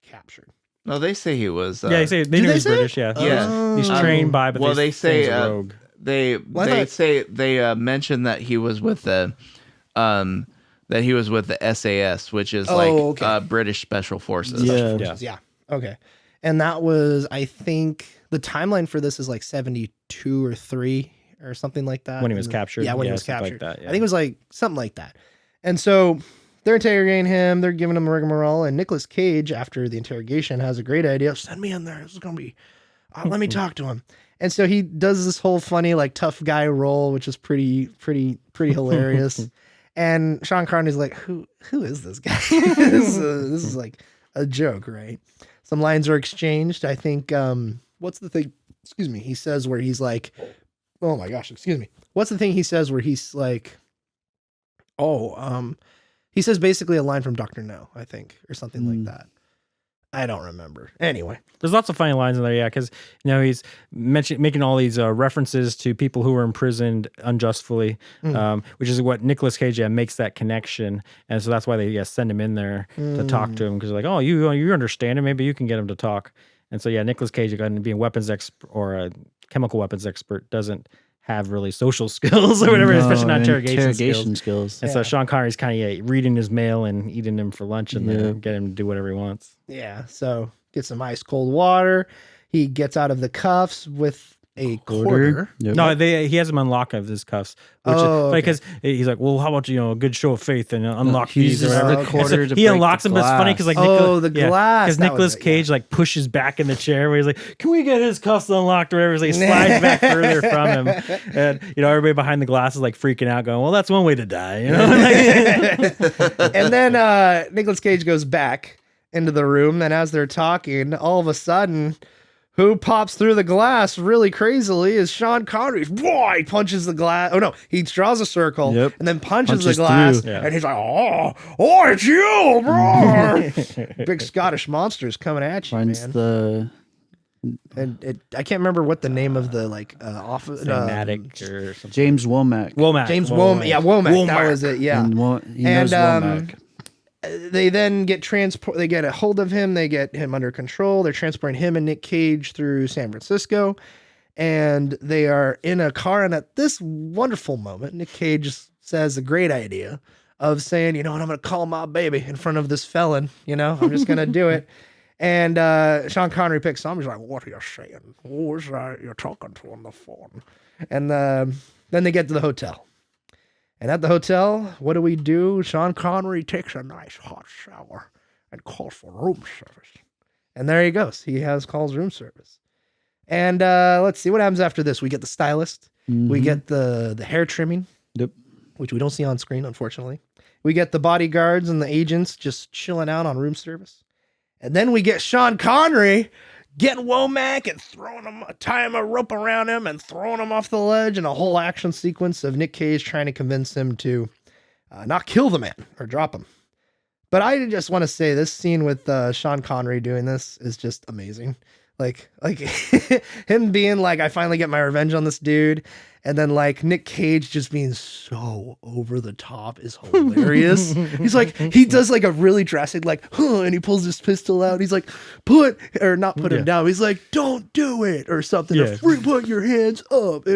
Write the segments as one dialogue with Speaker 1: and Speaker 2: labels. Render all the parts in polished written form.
Speaker 1: captured.
Speaker 2: No, they say he was.
Speaker 3: They say they knew he's British. Yeah,
Speaker 2: Yeah.
Speaker 3: he's trained by. But
Speaker 2: they say
Speaker 3: he's a rogue.
Speaker 2: they mentioned that he was with the SAS, which is British Special Forces.
Speaker 1: Yeah. Okay. And that was, I think, the timeline for this is like 72 or 3 or something like that.
Speaker 3: When he was captured.
Speaker 1: Yeah, when he was captured.
Speaker 3: Like that,
Speaker 1: I think it was like something like that. And so they're interrogating him. They're giving him a rigmarole. And Nicolas Cage, after the interrogation, has a great idea. Send me in there. This is going to be, let me talk to him. And so he does this whole funny, like, tough guy role, which is pretty hilarious. And Sean Connery's like, who is this guy? This is like a joke, right? Some lines are exchanged. I think, what's the thing? Excuse me. He says where he's like, oh my gosh, excuse me. What's the thing he says where he's like, he says basically a line from Dr. No, I think, or something like that. I don't remember. Anyway,
Speaker 3: there's lots of funny lines in there, yeah, because he's making all these references to people who were imprisoned unjustly, which is what Nicolas Cage makes that connection, and so that's why they send him in there to talk to him because they're like, oh, you understand him, maybe you can get him to talk, and so Nicolas Cage, being a weapons expert or a chemical weapons expert, doesn't have really social skills or whatever, especially not interrogation skills. And so Sean Connery's kind of reading his mail and eating him for lunch and then get him to do whatever he wants.
Speaker 1: Yeah. So get some ice cold water. He gets out of the cuffs with a quarter.
Speaker 3: Yep. No, he has him unlock of his cuffs, which is because he's like, well, how about a good show of faith and unlock these or whatever.
Speaker 1: The quarter
Speaker 3: so he unlocks them, but it's funny because
Speaker 1: the glass,
Speaker 3: because Nicolas Cage pushes back in the chair where he's like, can we get his cuffs unlocked or whatever? So he slides back further from him, and everybody behind the glass is like freaking out, going, well, that's one way to die,
Speaker 1: And then Nicolas Cage goes back into the room, and as they're talking, all of a sudden, who pops through the glass really crazily is Sean Connery. Boy, he punches the glass. Oh, no. He draws a circle and then punches the glass. Yeah. And he's like, oh, it's you, bro. Big Scottish monsters coming at you, man. And I can't remember what the name of the office.
Speaker 3: Or something.
Speaker 4: James Womack.
Speaker 1: James Womack. Yeah, Womack. That was it. Yeah.
Speaker 4: And Womack.
Speaker 1: They then get they get a hold of him. They get him under control. They're transporting him and Nick Cage through San Francisco, and they are in a car. And at this wonderful moment, Nick Cage says a great idea of saying, you know what, I'm going to call my baby in front of this felon. I'm just going to do it. And Sean Connery picks on him. He's like, what are you saying? Who's that you're talking to on the phone? And then they get to the hotel. And at the hotel, what do? Sean Connery takes a nice hot shower and calls for room service. And there he goes. He calls room service. And let's see what happens after this. We get the stylist. We get the hair trimming, which we don't see on screen, unfortunately. We get the bodyguards and the agents just chilling out on room service. And then we get Sean Connery getting Womack and tying a rope around him and throwing him off the ledge, and a whole action sequence of Nick Cage trying to convince him to not kill the man or drop him. But I just want to say this scene with Sean Connery doing this is just amazing. Like him being like, I finally get my revenge on this dude. And then Nick Cage just being so over the top is hilarious. He's like, he does a really drastic, and he pulls his pistol out. He's like, put him down. He's like, don't do it or something.
Speaker 3: Yeah.
Speaker 1: Put your hands up.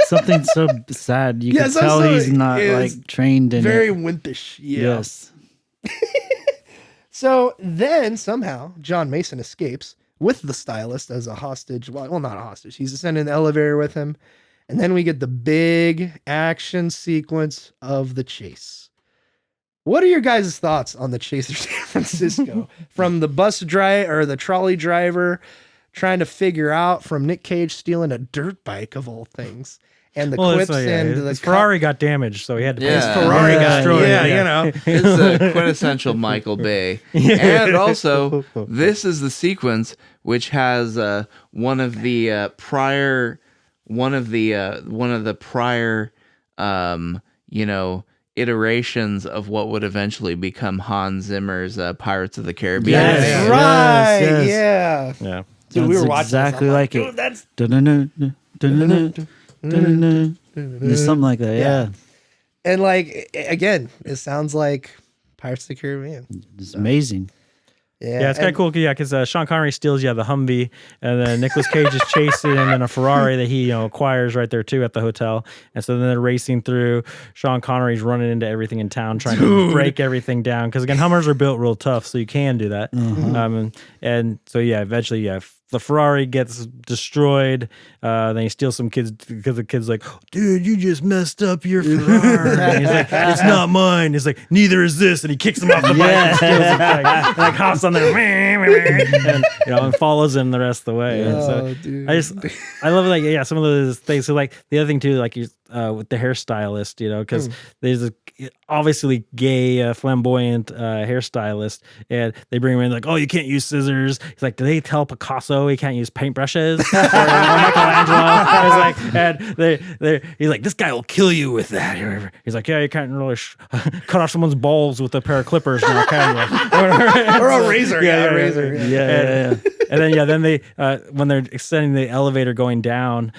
Speaker 4: Something so sad. You can tell he's not trained in
Speaker 1: very
Speaker 4: it.
Speaker 1: wimpish. Yeah.
Speaker 4: Yes.
Speaker 1: So then somehow John Mason escapes with the stylist as a hostage. Well, not a hostage. He's ascending the elevator with him. And then we get the big action sequence of the chase. What are your guys' thoughts on the chase through San Francisco? From the bus driver or the trolley driver trying to figure out from Nick Cage stealing a dirt bike of all things. And the quips and the
Speaker 3: Ferrari got damaged, so he had to pay.
Speaker 1: His Ferrari got destroyed. Yeah.
Speaker 2: It's a quintessential Michael Bay. And also, this is the sequence which has one of the prior iterations of what would eventually become Hans Zimmer's Pirates of the Caribbean.
Speaker 1: Yes, right. Yes. Yeah. Dude, we were watching
Speaker 4: exactly
Speaker 1: this.
Speaker 4: Like it. That's something like that. Yeah.
Speaker 1: And again, it sounds like Pirates of the Caribbean.
Speaker 4: It's amazing.
Speaker 3: Yeah, it's kind of cool. Yeah, because Sean Connery steals the Humvee, and then Nicolas Cage is chasing him in a Ferrari that he acquires right there too at the hotel. And so then they're racing through. Sean Connery's running into everything in town, trying to break everything down. Because again, Hummers are built real tough, so you can do that. And so eventually, the Ferrari gets destroyed. Then he steals some kids because the kid's like, dude, you just messed up your Ferrari. And he's like, it's not mine. He's like, neither is this. And he kicks him off the bike and steals it back. And like hops on there and and follows him the rest of the way. And so
Speaker 1: dude.
Speaker 3: I love some of those things. So like the other thing too, like with the hairstylist, because there's a obviously gay, flamboyant hairstylist, and they bring him in like, oh, you can't use scissors. He's like, do they tell Picasso he can't use paintbrushes? Or Michelangelo. He's like, this guy will kill you with that. He's like, yeah, you can't really cut off someone's balls with a pair of clippers now, can you?
Speaker 1: Or a razor.
Speaker 3: A razor. And then they when they're extending the elevator going down,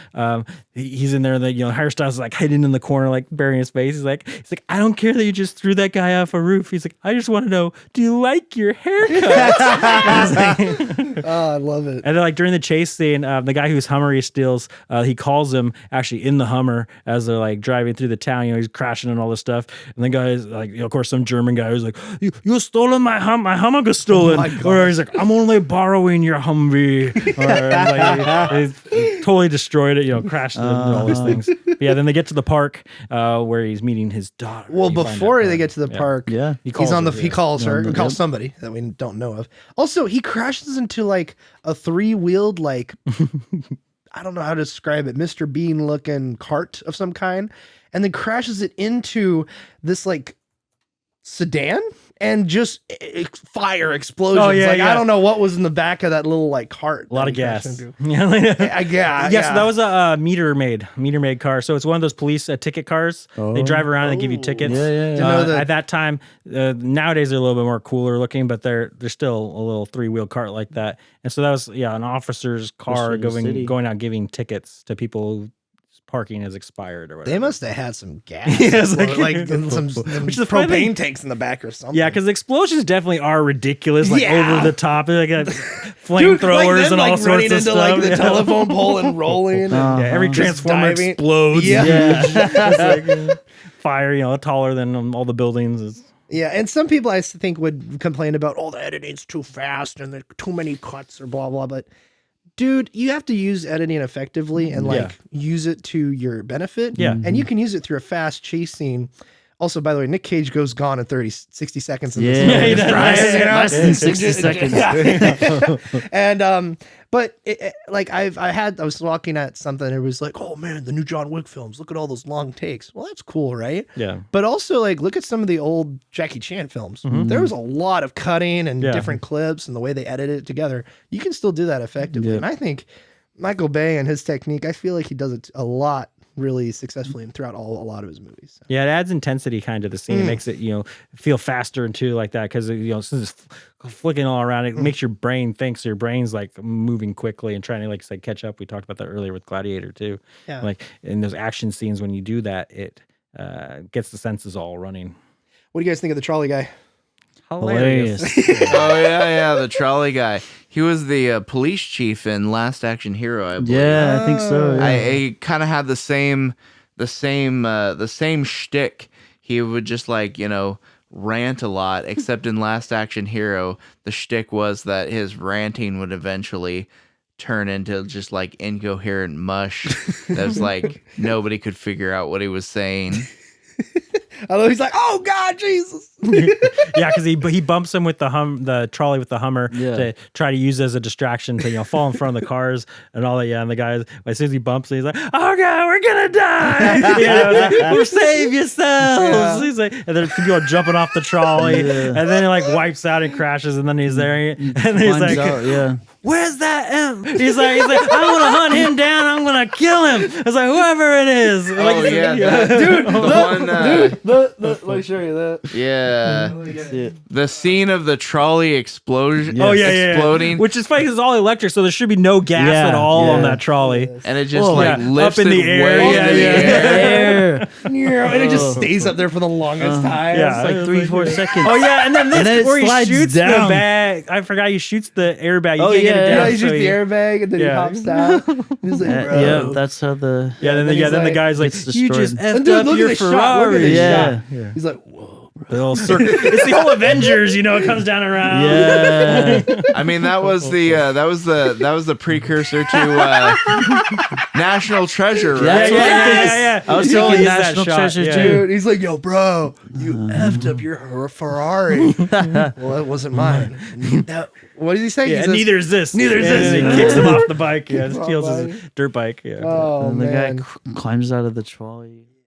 Speaker 3: he's in there. The hairstylist is like hiding in the corner, like burying his face. He's like, I don't care that you just threw that guy off a roof. He's like, I just want to know, do you like your haircut?
Speaker 1: I love it.
Speaker 3: And then like during the chase scene, the guy whose Hummer he steals, he calls him actually in the Hummer as they're like driving through the town. He's crashing and all this stuff. And the guy is like, of course, some German guy who's like, you stolen my Hummer got stolen. Or he's like, I'm only borrowing your Humvee. Or he totally destroyed it, crashed it and all these things. But then they get to the park where he's meeting his daughter.
Speaker 1: Well, before they get to the park,
Speaker 3: he calls
Speaker 1: her. He calls somebody that we don't know of. Also, he crashes into like a 3-wheeled, like I don't know how to describe it, Mr. Bean looking cart of some kind, and then crashes it into this like sedan. And just fire explosions. I don't know what was in the back of that little like cart.
Speaker 3: A lot of gas.
Speaker 1: So
Speaker 3: So that was a meter maid car. So it's one of those police ticket cars. They drive around and give you tickets. At that time, nowadays they're a little bit more cooler looking, but they're still a little 3-wheel cart like that. And so that was an officer's car going out giving tickets to people. Parking has expired or whatever.
Speaker 1: They must have had some gas, some propane tanks in the back or something.
Speaker 3: Yeah, because the explosions definitely are ridiculous, like over the top, like flamethrowers and all sorts of stuff.
Speaker 1: Like the telephone pole and rolling.
Speaker 3: Every transformer explodes. Fire, taller than all the buildings.
Speaker 1: Yeah, and some people I think would complain about, the editing's too fast and there's too many cuts or blah blah, but. Dude, you have to use editing effectively and use it to your benefit.
Speaker 3: Yeah.
Speaker 1: And you can use it through a fast chase scene. Also, by the way, Nick Cage goes gone in 60 seconds. In this movie.
Speaker 3: He does.
Speaker 4: Less than 60 seconds.
Speaker 1: And, but I was walking at something and it was like, oh man, the new John Wick films. Look at all those long takes. Well, that's cool, right?
Speaker 3: Yeah.
Speaker 1: But also look at some of the old Jackie Chan films. Mm-hmm. There was a lot of cutting and different clips and the way they edited it together. You can still do that effectively. Yeah. And I think Michael Bay and his technique, I feel like he does it a lot really successfully and throughout a lot of his movies. So.
Speaker 3: Yeah, it adds intensity kind of the scene. It makes it, feel faster and too like that because, since it's flicking all around, it makes your brain think. So your brain's like moving quickly and trying to like catch up. We talked about that earlier with Gladiator too. Yeah. Like in those action scenes, when you do that, it gets the senses all running.
Speaker 1: What do you guys think of the trolley guy?
Speaker 3: Hilarious.
Speaker 2: The trolley guy. He was the police chief in Last Action Hero, I believe.
Speaker 4: Yeah, I think so. Yeah.
Speaker 2: I kind of had the same shtick. He would just rant a lot, except in Last Action Hero, the shtick was that his ranting would eventually turn into just like incoherent mush. That was like nobody could figure out what he was saying.
Speaker 1: Although he's like, oh God, Jesus.
Speaker 3: Because he bumps him with the trolley with the Hummer to try to use it as a distraction to fall in front of the cars and all that. Yeah, and the guy, as soon as he bumps, he's like, oh God, we're gonna die. Or save yourselves. Yeah. He's like, and then people are jumping off the trolley, and then he like wipes out and crashes, and then he's there, and then he's like, where's that M? He's like, I'm gonna hunt him down. I'm gonna kill him. It's like whoever it is.
Speaker 1: Dude, the Let me show you that.
Speaker 2: Yeah.
Speaker 4: That's it.
Speaker 2: The scene of the trolley explosion.
Speaker 3: Oh yeah,
Speaker 2: exploding.
Speaker 3: Which is funny because it's all electric, so there should be no gas
Speaker 4: Yeah,
Speaker 3: at all on
Speaker 4: yeah.
Speaker 3: that trolley.
Speaker 2: And it just
Speaker 3: yeah.
Speaker 2: lifts
Speaker 3: Up in
Speaker 2: it
Speaker 3: the air,
Speaker 2: way
Speaker 3: yeah,
Speaker 2: into the
Speaker 3: yeah.
Speaker 2: air.
Speaker 1: And it just stays up there for the longest time.
Speaker 3: yeah.
Speaker 4: It's like 3-4 seconds.
Speaker 3: Oh yeah, and then this
Speaker 4: And then it
Speaker 3: where he
Speaker 4: slides
Speaker 3: shoots the
Speaker 4: down.
Speaker 3: bag. I forgot he shoots the airbag. You
Speaker 4: Oh,
Speaker 3: can't get
Speaker 4: yeah.
Speaker 3: it
Speaker 1: Yeah,
Speaker 3: down.
Speaker 1: he
Speaker 3: so
Speaker 1: shoots the airbag and then he
Speaker 3: Yeah.
Speaker 1: hops down. He's like, bro.
Speaker 4: Yeah, that's how the
Speaker 3: then
Speaker 1: he's
Speaker 3: the
Speaker 1: like,
Speaker 3: guy's like,
Speaker 4: gets
Speaker 3: you just
Speaker 4: destroyed.
Speaker 3: effed
Speaker 1: Dude,
Speaker 3: up
Speaker 1: look at
Speaker 3: your
Speaker 1: the shot, look at
Speaker 3: Ferrari.
Speaker 1: the
Speaker 4: Yeah.
Speaker 3: Yeah.
Speaker 1: He's like, whoa, bro.
Speaker 3: The whole circle. It's the whole Avengers, it comes down around.
Speaker 4: Yeah.
Speaker 2: I mean, that was the precursor to National Treasure, right?
Speaker 4: That's what
Speaker 3: Yeah.
Speaker 4: I was
Speaker 3: He
Speaker 4: thinking
Speaker 3: is that
Speaker 4: National
Speaker 3: shot,
Speaker 4: Treasure
Speaker 3: yeah.
Speaker 4: too.
Speaker 1: Dude, he's like, yo, bro, you effed up your Ferrari. Well, that wasn't mine. What did he say? He
Speaker 3: Yeah,
Speaker 1: says,
Speaker 3: neither is this.
Speaker 1: Neither is
Speaker 3: And
Speaker 1: this.
Speaker 3: then he kicks him off the bike. Yeah,
Speaker 1: Kicks him
Speaker 3: steals
Speaker 1: off
Speaker 3: his dirt bike. Yeah.
Speaker 1: Oh,
Speaker 4: And the
Speaker 1: man.
Speaker 4: guy climbs out of the trolley.